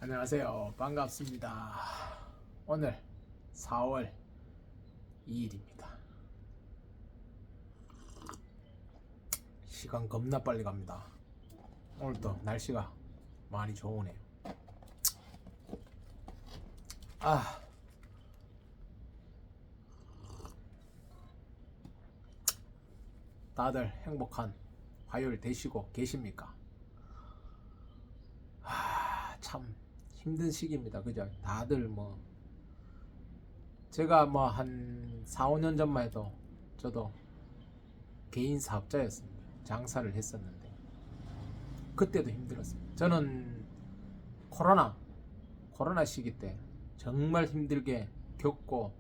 안녕하세요. 반갑습니다. 오늘 4월 2일입니다. 시간 겁나 빨리 갑니다. 오늘도 날씨가 많이 좋으네요. 아, 다들 행복한 화요일 되시고 계십니까? 참 힘든 시기입니다. 그죠? 다들 제가 한 4, 5년 전만 해도 저도 개인 사업자였습니다. 장사를 했었는데 그때도 힘들었어요. 저는 코로나 시기 때 정말 힘들게 겪고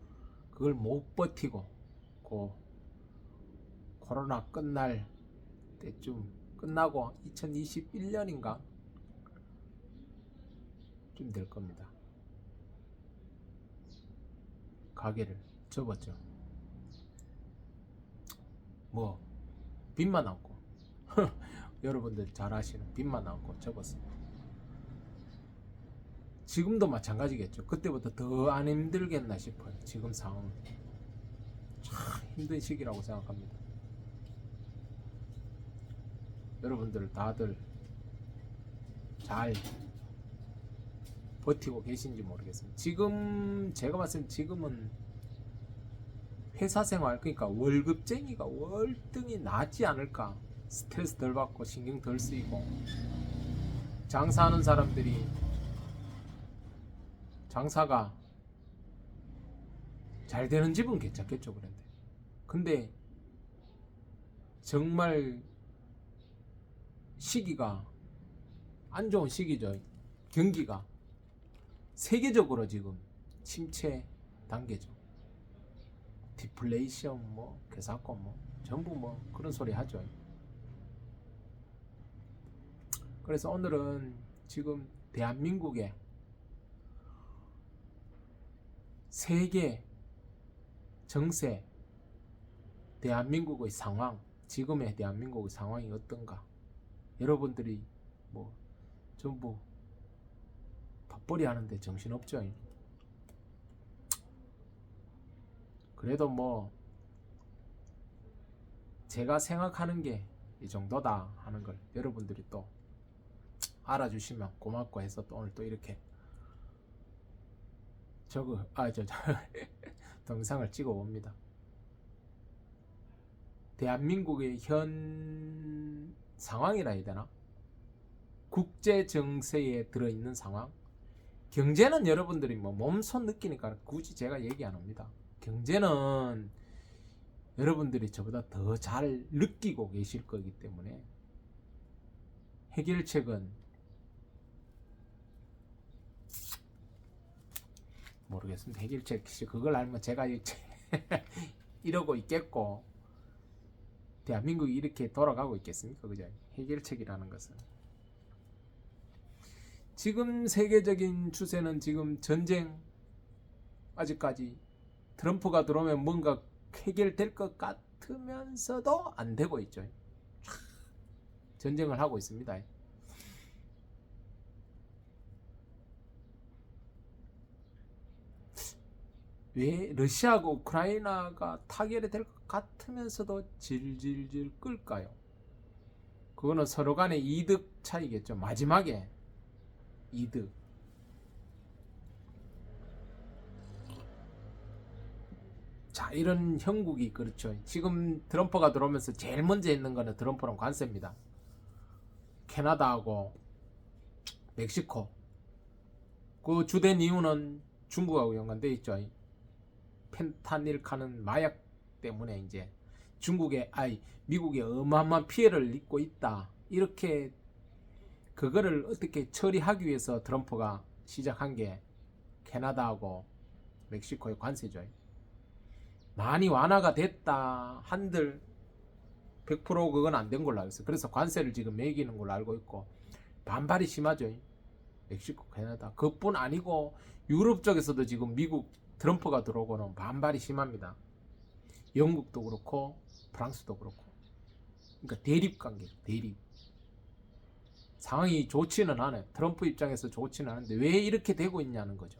그걸 못 버티고 그 코로나 끝날 때쯤 끝나고 2021년인가 좀 될 겁니다. 가게를 접었죠. 빚만 남고 여러분들 잘 아시는 빚만 남고 접었습니다. 지금도 마찬가지겠죠. 그때부터 더 안 힘들겠나 싶어요. 지금 상황은 참 힘든 시기라고 생각합니다. 여러분들 다들 잘 버티고 계신지 모르겠습니다. 지금 제가 봤을 때 지금은 회사 생활, 그러니까 월급쟁이가 월등히 낫지 않을까. 스트레스 덜 받고 신경 덜 쓰이고 장사하는 사람들이 장사가 잘 되는 집은 괜찮겠죠. 근데 정말 시기가 안 좋은 시기죠. 경기가 세계적으로 지금 침체 단계죠. 디플레이션 괴사건 전부 그런 소리 하죠. 그래서 오늘은 지금 대한민국의 세계 정세, 대한민국의 상황, 지금의 대한민국의 상황이 어떤가, 여러분들이 전부 덧벌이 하는데 정신없죠. 그래도 제가 생각하는 게 이 정도다 하는 걸 여러분들이 또 알아주시면 고맙고 해서 또 오늘 또 이렇게 동영상을 찍어 봅니다. 대한민국의 현 상황이라 해야 되나? 국제 정세에 들어있는 상황. 경제는 여러분들이 몸소 느끼니까 굳이 제가 얘기 안 합니다. 경제는 여러분들이 저보다 더 잘 느끼고 계실 거기 때문에 해결책은 모르겠습니다. 해결책 그걸 알면 제가 이러고 있겠고 대한민국이 이렇게 돌아가고 있겠습니까? 그죠? 해결책이라는 것은 지금 세계적인 추세는 지금 전쟁, 아직까지 트럼프가 들어오면 뭔가 해결될 것 같으면서도 안 되고 있죠. 전쟁을 하고 있습니다. 왜 러시아하고 우크라이나가 타결이 될 것 같으면서도 질질질 끌까요? 그거는 서로 간의 이득 차이겠죠. 마지막에 이득. 자, 이런 형국이 그렇죠. 지금 트럼프가 들어오면서 제일 먼저 있는 거는 트럼프랑 관세입니다. 캐나다하고 멕시코. 그 주된 이유는 중국하고 연관돼 있죠. 펜타닐카는 마약 때문에 이제 미국에 어마어마한 피해를 입고 있다. 이렇게 그거를 어떻게 처리하기 위해서 트럼프가 시작한 게 캐나다하고 멕시코의 관세죠. 많이 완화가 됐다 한들 100% 그건 안 된 걸로 알고 있어요. 그래서 관세를 지금 매기는 걸로 알고 있고 반발이 심하죠. 멕시코, 캐나다. 그뿐 아니고 유럽 쪽에서도 지금 미국 트럼프가 들어오고는 반발이 심합니다. 영국도 그렇고 프랑스도 그렇고. 그러니까 대립 관계, 대립. 상황이 좋지는 않아요. 트럼프 입장에서 좋지는 않은데 왜 이렇게 되고 있냐는 거죠.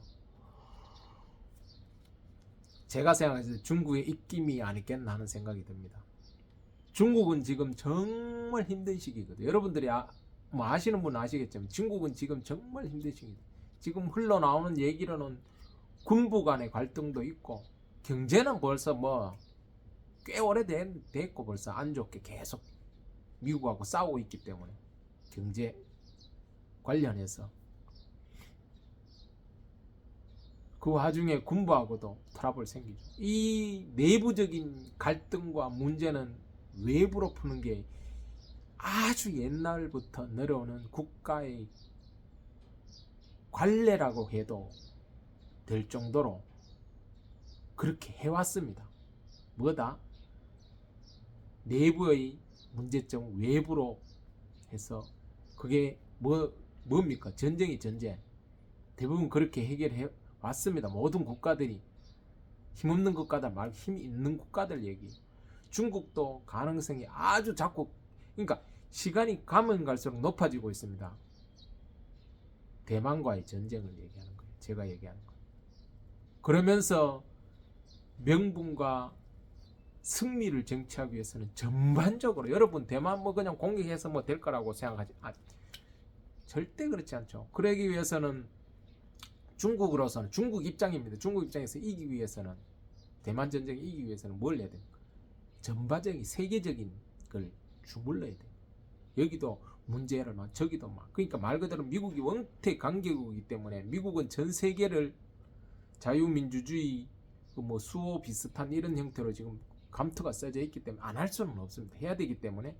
제가 생각했을 때 중국의 입김이 아니겠나 하는 생각이 듭니다. 중국은 지금 정말 힘든 시기거든요. 여러분들이 뭐 아시는 분은 아시겠지만 중국은 지금 정말 힘든 시기입니다. 지금 흘러나오는 얘기로는 군부 간의 갈등도 있고 경제는 벌써 뭐 꽤 오래됐고 벌써 안 좋게 계속 미국하고 싸우고 있기 때문에 경제 관련해서 그 와중에 군부하고도 트러블 생기죠. 이 내부적인 갈등과 문제는 외부로 푸는 게 아주 옛날부터 내려오는 국가의 관례라고 해도 될 정도로 그렇게 해왔습니다. 뭐다? 내부의 문제점 외부로 해서 그게 뭡니까? 전쟁이 전쟁. 대부분 그렇게 해결해 왔습니다. 모든 국가들이 힘없는 국가들 말고 힘 있는 국가들 얘기. 중국도 가능성이 아주 자꾸 그러니까 시간이 가면 갈수록 높아지고 있습니다. 대만과의 전쟁을 얘기하는 거예요. 제가 얘기하는 거예요. 그러면서 명분과 승리를 쟁취하기 위해서는 전반적으로 여러분 대만 뭐 그냥 공격해서 뭐 될 거라고 생각하지 절대 그렇지 않죠. 그러기 위해서는 중국으로서는 중국 입장입니다. 중국 입장에서 이기기 위해서는 대만 전쟁을 이기기 위해서는 뭘 해야 됩니까? 전반적인 세계적인 걸 주물러야 돼요. 여기도 문제를 막 저기도 막 그러니까 말 그대로 미국이 원태 강대국이기 때문에 미국은 전 세계를 자유민주주의 뭐 수호 비슷한 이런 형태로 지금 감투가 써져 있기 때문에 안 할 수는 없습니다. 해야 되기 때문에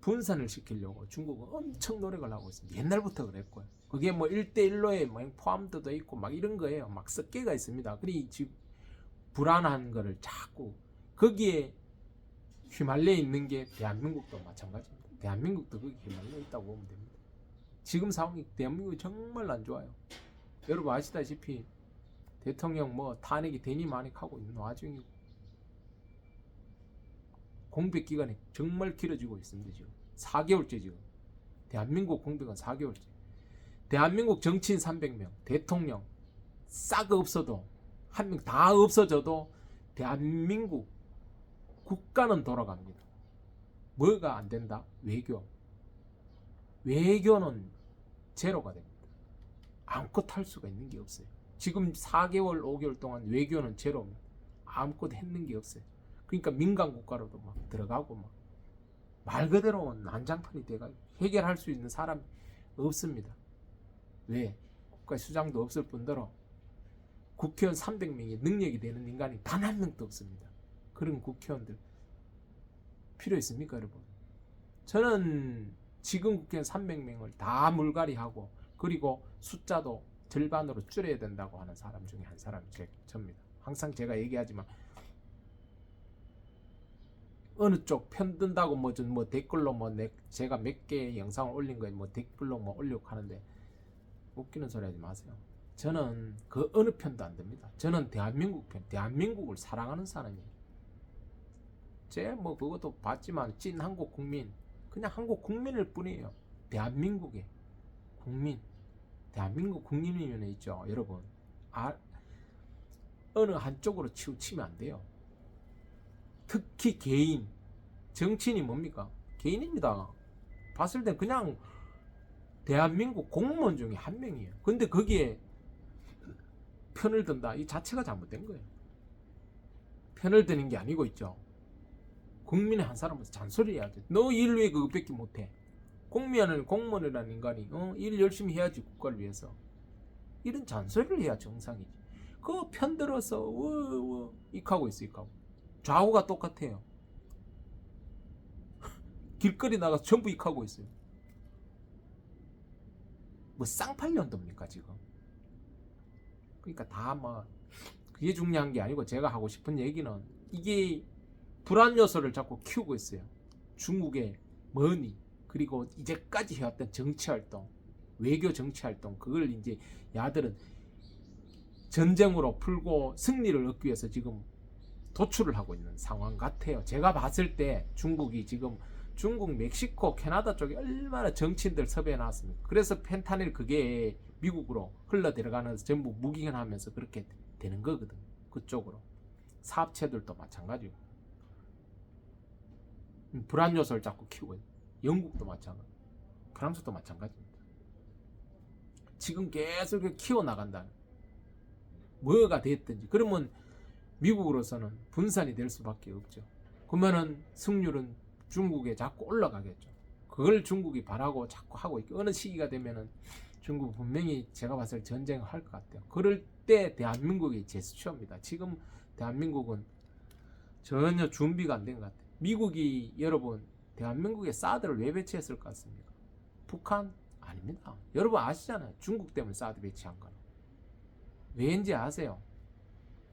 분산을 시키려고 중국은 엄청 노력을 하고 있습니다. 옛날부터 그랬고요. 그게 뭐 1대1로에 뭐 포함도 있고 막 이런 거예요. 막 섞개가 있습니다. 그러니 지금 불안한 거를 자꾸 거기에 휘말려 있는 게 대한민국도 마찬가지입니다. 대한민국도 거기에 휘말려 있다고 보면 됩니다. 지금 상황이 대한민국이 정말 안 좋아요. 여러분 아시다시피 대통령 뭐 탄핵이 되니 많이 하고 있는 와중이고 공백 기간이 정말 길어지고 있습니다. 지금 4개월째 지금 대한민국 공백은 4개월째. 대한민국 정치인 300명, 대통령 싹 없어도 한 명 다 없어져도 대한민국 국가는 돌아갑니다. 뭐가 안 된다? 외교. 외교는 제로가 됩니다. 아무것도 할 수가 있는 게 없어요. 지금 4개월, 5개월 동안 외교는 제로입니다. 아무것도 했는 게 없어요. 그러니까 민간 국가로도 막 들어가고 막 말 그대로 난장판이 돼가 해결할 수 있는 사람이 없습니다. 왜? 국가 수장도 없을 뿐더러 국회의원 300명이 능력이 되는 인간이 단 한 명도 없습니다. 그런 국회의원들 필요 있습니까, 여러분? 저는 지금 국회의원 300명을 다 물갈이하고 그리고 숫자도 절반으로 줄여야 된다고 하는 사람 중에 한 사람이 저입니다. 항상 제가 얘기하지만 어느 쪽 편든다고 뭐 댓글로 제가 몇 개 영상을 올린 거에 뭐 댓글로 뭐 올리고 하는데 웃기는 소리 하지 마세요. 저는 그 어느 편도 안 됩니다. 저는 대한민국 편, 대한민국을 사랑하는 사람이에요. 제 뭐 그것도 봤지만 찐 한국 국민, 그냥 한국 국민일 뿐이에요. 대한민국의 국민, 대한민국 국민이면 있죠, 여러분. 어느 한쪽으로 치우치면 안 돼요. 특히 개인, 정치인이 뭡니까? 개인입니다. 봤을 땐 그냥 대한민국 공무원 중에 한 명이에요. 근데 거기에 편을 든다. 이 자체가 잘못된 거예요. 편을 드는 게 아니고 있죠. 국민의 한 사람으로서 잔소리 해야지. 너 일 왜 그것밖에 못해? 공무원이라는 인간이 일 열심히 해야지 국가를 위해서. 이런 잔소리를 해야 정상이지. 그거 편들어서 익하고 있어. 익하고. 좌우가 똑같아요. 길거리 나가서 전부 익하고 있어요. 뭐 쌍팔년도입니까 지금? 그러니까 다 뭐 그게 중요한 게 아니고 제가 하고 싶은 얘기는 이게 불안 요소를 자꾸 키우고 있어요. 중국의 머니 그리고 이제까지 해왔던 정치활동, 외교 정치활동 그걸 이제 야들은 전쟁으로 풀고 승리를 얻기 위해서 지금 도출을 하고 있는 상황 같아요. 제가 봤을 때 중국이 지금 중국, 멕시코, 캐나다 쪽에 얼마나 정치인들 섭외해 놨습니까? 그래서 펜타닐 그게 미국으로 흘러 들어가면서 전부 무기현하면서 그렇게 되는 거거든. 그쪽으로. 사업체들도 마찬가지고. 불안 요소를 자꾸 키우고 있는. 영국도 마찬가지. 프랑스도 마찬가지입니다. 지금 계속 키워나간다는. 뭐가 됐든지. 그러면 미국으로서는 분산이 될 수밖에 없죠. 그러면은 승률은 중국에 자꾸 올라가겠죠. 그걸 중국이 바라고 자꾸 하고 있고, 어느 시기가 되면은 중국 분명히 제가 봤을 때 전쟁을 할 것 같아요. 그럴 때 대한민국이 제스처입니다. 지금 대한민국은 전혀 준비가 안 된 것 같아요. 미국이 여러분 대한민국에 사드를 왜 배치했을 것 같습니까? 북한? 아닙니다. 여러분 아시잖아요. 중국 때문에 사드 배치한 거는. 왜인지 아세요?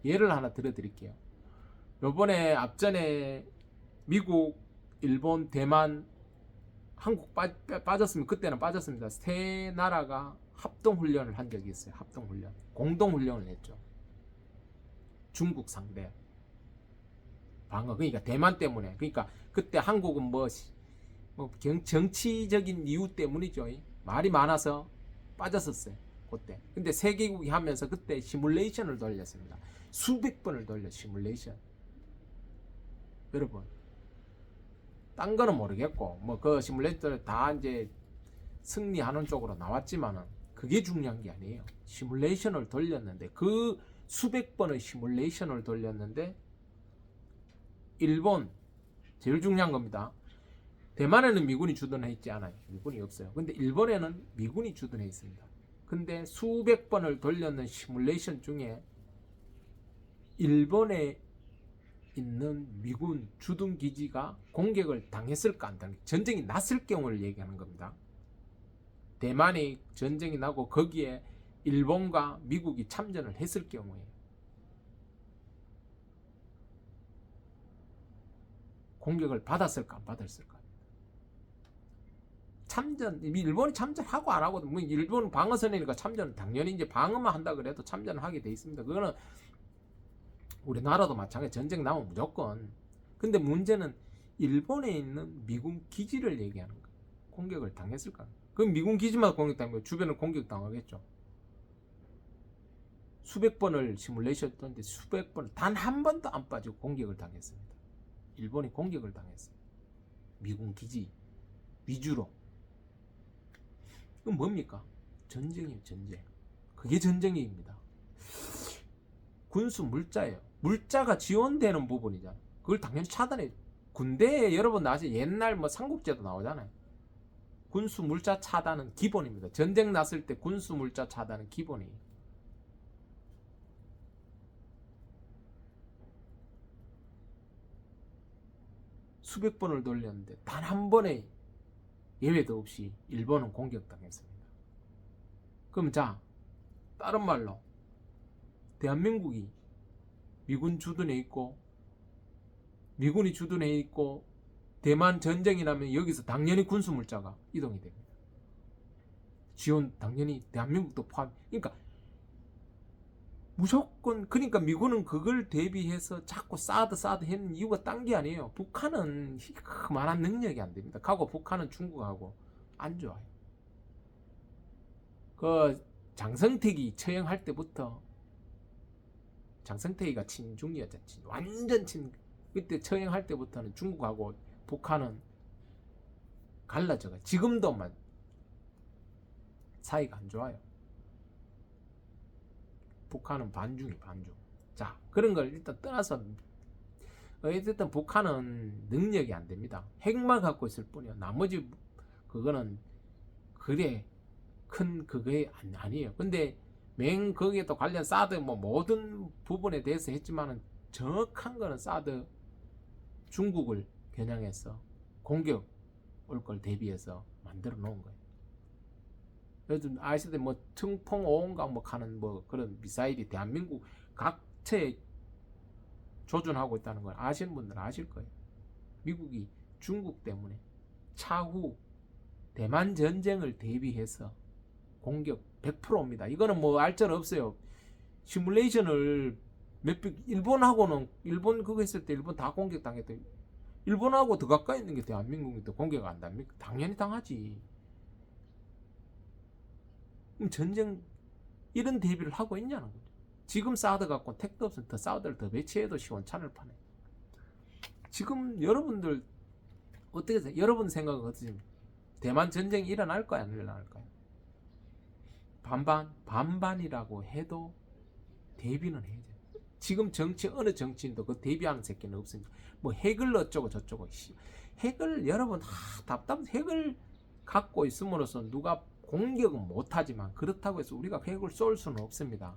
예를 하나 들어드릴게요. 요번에 앞전에 미국, 일본, 대만, 한국 빠졌으면 그때는 빠졌습니다. 세 나라가 합동훈련을 한 적이 있어요. 합동훈련. 공동훈련을 했죠. 중국 상대. 방어. 그러니까 대만 때문에. 그러니까 그때 한국은 정치적인 이유 때문이죠. 말이 많아서 빠졌었어요. 그때. 근데 세계국이 하면서 그때 시뮬레이션을 돌렸습니다. 수백 번을 돌려 시뮬레이션. 여러분. 딴 거는 모르겠고 그 시뮬레이터를 다 이제 승리하는 쪽으로 나왔지만은 그게 중요한 게 아니에요. 시뮬레이션을 돌렸는데 그 수백 번의 시뮬레이션을 돌렸는데 일본 제일 중요한 겁니다. 대만에는 미군이 주둔해 있지 않아요. 미군이 없어요. 근데 일본에는 미군이 주둔해 있습니다. 근데 수백 번을 돌렸는 시뮬레이션 중에 일본에 있는 미군 주둔 기지가 공격을 당했을까 안 당했을까, 전쟁이 났을 경우를 얘기하는 겁니다. 대만이 전쟁이 나고 거기에 일본과 미국이 참전을 했을 경우에 공격을 받았을까 안 받았을까. 참전, 일본이 참전하고 안 하고 일본은 방어선이니까 참전은 당연히 이제 방어만 한다 그래도 참전을 하게 돼 있습니다. 그거는 우리나라도 마찬가지. 전쟁 나면 무조건. 근데 문제는 일본에 있는 미군 기지를 얘기하는 거예요. 공격을 당했을까? 그럼 미군 기지마다 공격당하면 주변을 공격당하겠죠. 수백 번을 시뮬레이션 했는데 수백 번 단 한 번도 안 빠지고 공격을 당했습니다. 일본이 공격을 당했어요. 미군 기지 위주로. 그럼 뭡니까? 전쟁이에요. 전쟁. 그게 전쟁입니다. 군수 물자예요. 물자가 지원되는 부분이잖아요. 그걸 당연히 차단해. 군대에 여러분 아시 옛날 삼국지도 나오잖아요. 군수 물자 차단은 기본입니다. 전쟁 났을 때 군수 물자 차단은 기본이에요. 수백 번을 돌렸는데 단 한 번의 예외도 없이 일본은 공격당했습니다. 그럼 자, 다른 말로 대한민국이 미군 주둔해 있고 미군이 주둔해 있고 대만 전쟁이 나면 여기서 당연히 군수물자가 이동이 됩니다. 지원 당연히 대한민국도 포함. 그러니까 무조건. 그러니까 미군은 그걸 대비해서 자꾸 사드 했는 이유가 딴 게 아니에요. 북한은 그만한 능력이 안 됩니다. 하고 북한은 중국하고 안 좋아요. 그 장성택이 처형할 때부터 장성택이가 친중이었잖아. 완전 친. 그때 처형할 때부터는 중국하고 북한은 갈라져가. 지금도만 사이가 안 좋아요. 북한은 반중이 반중. 자, 그런 걸 일단 떠나서 어쨌든 북한은 능력이 안 됩니다. 핵만 갖고 있을 뿐이야. 나머지 그거는 그래 큰 그게 아니에요. 근데 거기에 또 관련 사드 모든 부분에 대해서 했지만은 정확한 거는 사드 중국을 겨냥해서 공격 올 걸 대비해서 만들어 놓은 거예요. 요즘 아시다시피 퉁풍 5호인가 하는 그런 미사일이 대한민국 각처에 조준하고 있다는 걸 아시는 분들은 아실 거예요. 미국이 중국 때문에 차후 대만 전쟁을 대비해서 공격 100%입니다. 이거는 알전 없어요. 시뮬레이션을 일본하고는 일본 그거 했을 때 일본 다 공격 당했대. 일본하고 더 가까이 있는 게 대한민국인데 공격 안 답니까? 당연히 당하지. 그럼 전쟁 이런 대비를 하고 있냐는 거죠. 지금 사드 갖고 택도 없으면 더 사드를 더 배치해도 시원찮을 판에. 지금 여러분들 어떻게 생각해요? 여러분 생각은 어떠십니까? 대만 전쟁이 일어날까요? 안 일어날까요? 반반이라고 해도 대비는 해야죠. 지금 정치 어느 정치인도 그 대비하는 새끼는 없으니까 뭐 핵을 어쩌고 저쩌고 핵을 여러분 핵을 갖고 있음으로써 누가 공격은 못하지만 그렇다고 해서 우리가 핵을 쏠 수는 없습니다.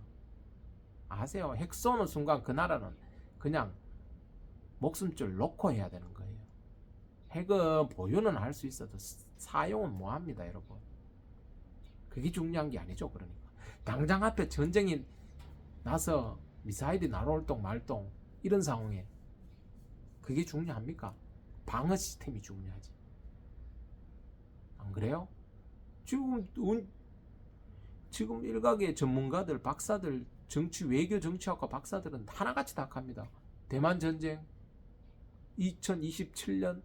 아세요? 핵 쏘는 순간 그 나라는 그냥 목숨줄 놓고 해야 되는 거예요. 핵은 보유는 할 수 있어도 사용은 뭐합니다, 여러분. 그게 중요한 게 아니죠. 그러니까 당장 앞에 전쟁이 나서 미사일이 날아올동 말동 이런 상황에 그게 중요합니까? 방어 시스템이 중요하지. 안 그래요? 지금 일각의 전문가들, 박사들, 외교 정치학과 박사들은 하나같이 다 합니다. 대만 전쟁 2027년이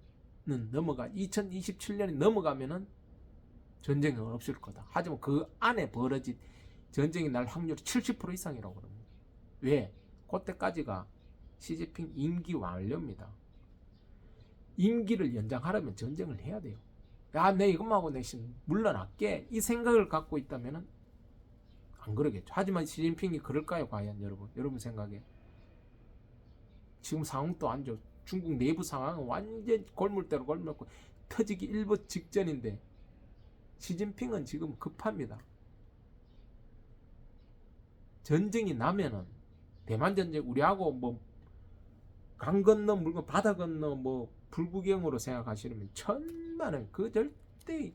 넘어가면은 전쟁은 없을 거다. 하지만 그 안에 벌어진 전쟁이 날 확률이 70% 이상이라고 그럽니다. 왜? 그때까지가 시진핑 임기 완료입니다. 임기를 연장하려면 전쟁을 해야 돼요. 야, 내 이것만 하고 내 물러날게. 이 생각을 갖고 있다면 안 그러겠죠. 하지만 시진핑이 그럴까요? 과연 여러분 생각에? 지금 상황도 안 좋아. 중국 내부 상황은 완전 골물대로 골물고 터지기 일보 직전인데 시진핑은 지금 급합니다. 전쟁이 나면은 대만 전쟁 우리하고 뭐 강 건너 물건 바다 건너 뭐 불구경으로 생각하시려면 천만은 그 절대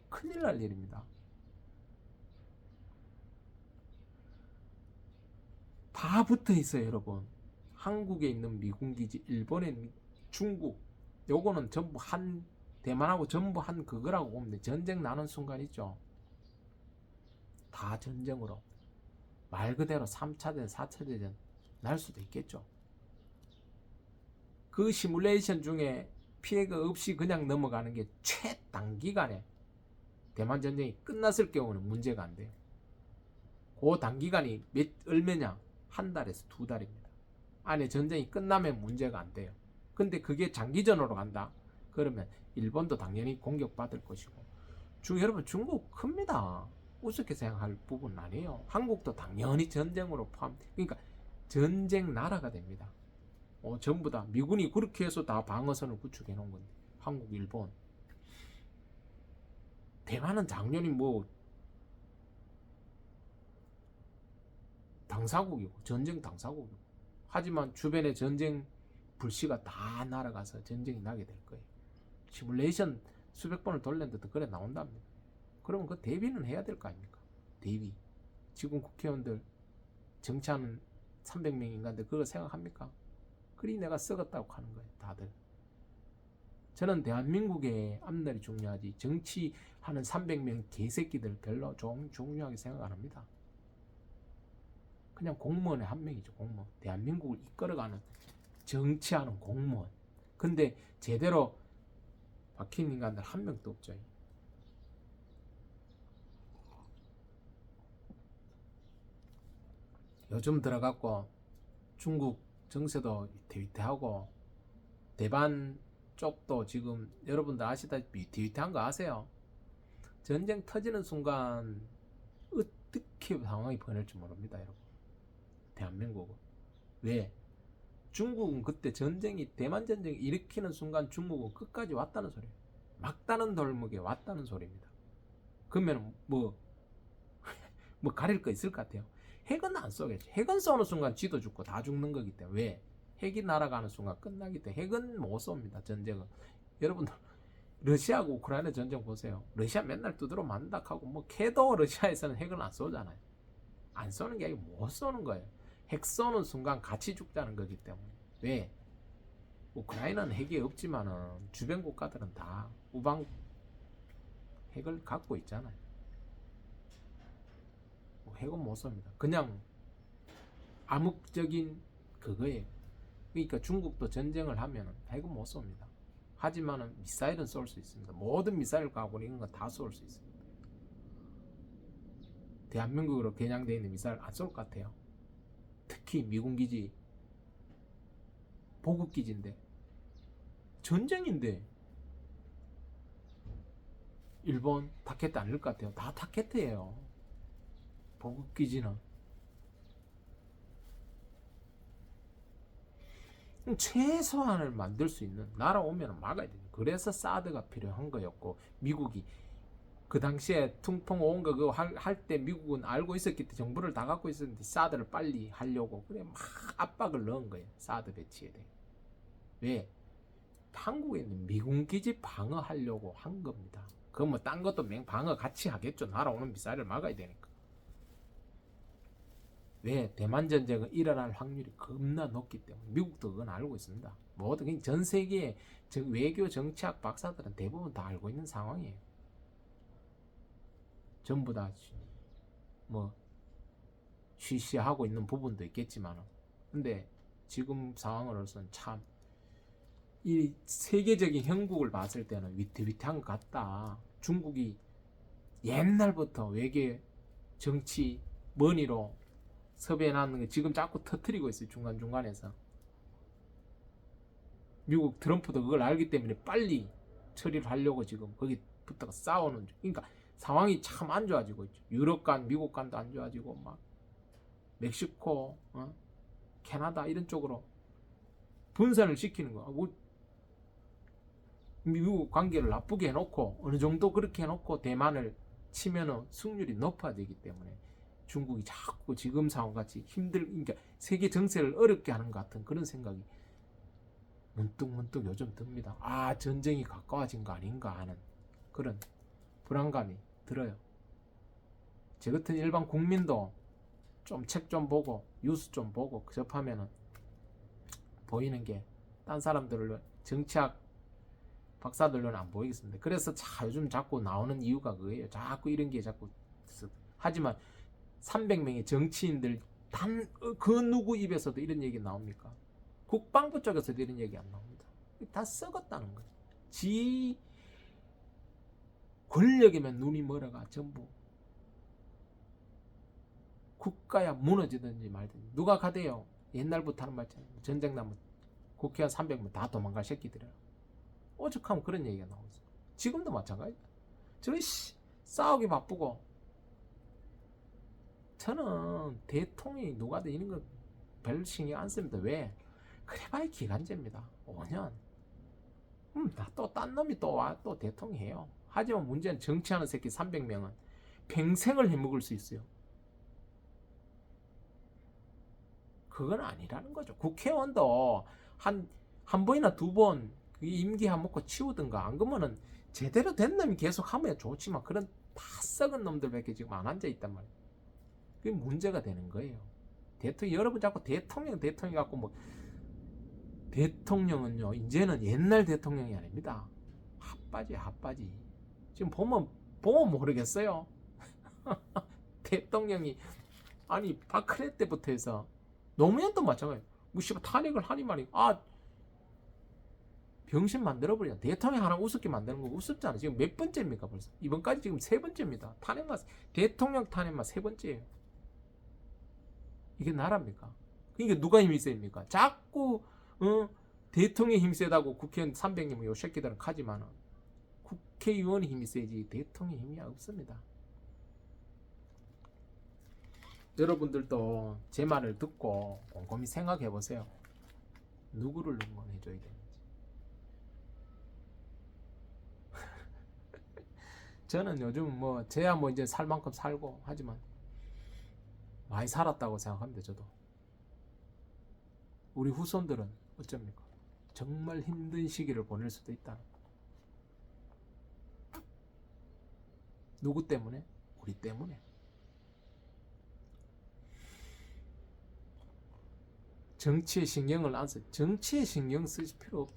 큰일 날 일입니다. 다 붙어 있어요, 여러분. 한국에 있는 미군 기지, 일본에 있는 중국, 요거는 전부 대만하고 전부 그거라고 보면 돼. 전쟁 나는 순간 있죠. 다 전쟁으로 말 그대로 3차 대전, 4차 대전 날 수도 있겠죠. 그 시뮬레이션 중에 피해가 없이 그냥 넘어가는 게 최단기간에 대만 전쟁이 끝났을 경우는 문제가 안 돼요. 그 단기간이 얼마냐? 한 달에서 두 달입니다. 안에 전쟁이 끝나면 문제가 안 돼요. 근데 그게 장기전으로 간다? 그러면 일본도 당연히 공격받을 것이고 여러분 중국 큽니다. 우습게 생각할 부분은 아니에요. 한국도 당연히 전쟁으로 그러니까 전쟁 나라가 됩니다. 전부 다 미군이 그렇게 해서 다 방어선을 구축해 놓은 건데 한국, 일본, 대만은 당연히 뭐 당사국이고 전쟁 당사국이고 하지만 주변에 전쟁 불씨가 다 날아가서 전쟁이 나게 될 거예요. 시뮬레이션 수백 번을 돌렸는데도 그래 나온답니다. 그러면 그 대비는 해야 될 거 아닙니까? 대비. 지금 국회의원들 정치하는 300명 인간들 그거 생각합니까? 그리 내가 썩었다고 하는 거예요. 다들. 저는 대한민국의 앞날이 중요하지 정치하는 300명 개새끼들 별로 중요하게 생각 안 합니다. 그냥 공무원의 한 명이죠. 공무원. 대한민국을 이끌어가는 정치하는 공무원. 근데 제대로 박힌 인간들 한 명도 없죠. 요즘 들어갖고 중국 정세도 위태위태하고 대만 쪽도 지금 여러분들 아시다시피 위태위태한 거 아세요? 전쟁 터지는 순간 어떻게 상황이 변할지 모릅니다, 여러분. 대한민국은. 왜? 중국은 그때 대만 전쟁이 일으키는 순간 중국은 끝까지 왔다는 소리예요. 막다른 돌목에 왔다는 소리입니다. 그러면 뭐 가릴 거 있을 것 같아요. 핵은 안 쏘겠지. 핵은 쏘는 순간 지도 죽고 다 죽는 거기 때문에. 왜? 핵이 날아가는 순간 끝나기 때문에 핵은 못 쏩니다. 전쟁은. 여러분들 러시아하고 우크라이나 전쟁 보세요. 러시아 맨날 두드러 만다 하고 뭐 캐도 러시아에서는 핵을 안 쏘잖아요. 안 쏘는 게 아니고 못 쏘는 거예요. 핵 쏘는 순간 같이 죽자는 거기 때문에. 왜? 우크라이나는 핵이 없지만은 주변 국가들은 다 우방 핵을 갖고 있잖아요. 핵은 못 쏩니다. 그냥 암묵적인 그거예요. 그러니까 중국도 전쟁을 하면 핵은 못 쏩니다. 하지만은 미사일은 쏠 수 있습니다. 모든 미사일 가고 이런 거 다 쏠 수 있습니다. 대한민국으로 겨냥되어 있는 미사일 안 쏠 것 같아요. 특히 미군 기지, 보급 기지인데, 전쟁인데 일본 타켓 안 넣을 것 같아요. 다 타켓이에요. 보급 기지는. 최소한을 만들 수 있는 나라 오면 막아야 돼요. 그래서 사드가 필요한 거였고, 미국이 그 당시에 퉁풍 온 거 그거 할 때 미국은 알고 있었기 때문에 정보를 다 갖고 있었는데 사드를 빨리 하려고 그래 막 압박을 넣은 거예요. 사드 배치에 대해. 왜? 한국에 있는 미군 기지 방어하려고 한 겁니다. 그건 뭐 딴 것도 방어 같이 하겠죠. 날아오는 미사일을 막아야 되니까. 왜? 대만 전쟁은 일어날 확률이 겁나 높기 때문에. 미국도 그건 알고 있습니다. 모든 전 세계의 외교 정치학 박사들은 대부분 다 알고 있는 상황이에요. 전부 다 뭐 쉬쉬하고 있는 부분도 있겠지만, 근데 지금 상황으로서는 참 이 세계적인 형국을 봤을 때는 위태위태한 것 같다. 중국이 옛날부터 외계 정치 머니로 섭외해놨는 게 지금 자꾸 터트리고 있어요. 중간중간에서. 미국 트럼프도 그걸 알기 때문에 빨리 처리를 하려고 지금 거기 붙어가 싸우는 중. 그러니까 상황이 참 안 좋아지고 있죠. 유럽 간, 미국 간도 안 좋아지고, 막 멕시코, 캐나다 이런 쪽으로 분산을 시키는 거야. 미국 관계를 나쁘게 해놓고 어느 정도 그렇게 해놓고 대만을 치면은 승률이 높아지기 때문에 중국이 자꾸 지금 상황같이 그러니까 세계 정세를 어렵게 하는 것 같은 그런 생각이 문득문득 요즘 듭니다. 아, 전쟁이 가까워진 거 아닌가 하는 그런 불안감이 들어요. 제 같은 일반 국민도 좀 책 좀 보고 뉴스 좀 보고 접하면은 보이는 게 딴 사람들로 정치학 박사들로는 안 보이겠습니다. 그래서 요즘 자꾸 나오는 이유가 그거예요. 자꾸 이런 게 자꾸. 하지만 300명의 정치인들 그 누구 입에서도 이런 얘기 나옵니까? 국방부 쪽에서도 이런 얘기 안 나옵니다. 다 썩었다는 거죠. 지 권력이면 눈이 멀어가 전부 국가야 무너지든지 말든지. 누가 가대요? 옛날부터 하는 말처럼 전쟁 나면 국회의원 300명 다 도망갈 새끼들이라. 오죽하면 그런 얘기가 나오죠. 지금도 마찬가지다. 저는 싸우기 바쁘고. 저는 대통령이 누가 되는 거 별 신경 안 씁니다. 왜? 그래봐야 기간제입니다. 5년. 또 딴 놈이 또 와 또 대통령 해요. 하지만 문제는 정치하는 새끼 300명은 평생을 해먹을 수 있어요. 그건 아니라는 거죠. 국회의원도 한 번이나 두 번 임기 한 먹고 치우든가, 안 그러면은 제대로 된 놈이 계속 하면 좋지만 그런 다 썩은 놈들밖에 지금 안 앉아 있단 말이에요. 그게 문제가 되는 거예요. 여러분 자꾸 대통령 갖고 뭐. 대통령은요 이제는 옛날 대통령이 아닙니다. 핫바지. 지금 보면 모르겠어요. 대통령이 아니 박근혜 때부터 해서 노무현도 마찬가지예요. 무시가 탄핵을 하니 말이 병신 만들어버리냐. 대통령 하나 우습게 만드는 거 우습잖아. 지금 몇 번째입니까 벌써? 이번까지 지금 3번째입니다. 대통령 탄핵만 3번째예요. 이게 나라입니까? 그러니까 누가 힘이 세입니까? 자꾸 대통령이 힘이 세다고 국회의원 300명 요 새끼들은 하지만은 국회의원이 힘이 세지 대통령이 힘이 없습니다. 여러분들도 제 말을 듣고 곰곰이 생각해 보세요. 누구를 응원해줘야 되는지. 저는 요즘 제야 이제 살 만큼 살고 하지만 많이 살았다고 생각합니다. 저도. 우리 후손들은 어쩝니까? 정말 힘든 시기를 보낼 수도 있다. 누구 때문에? 우리 때문에. 정치에 신경을 안 써. 정치에 신경 쓰실 필요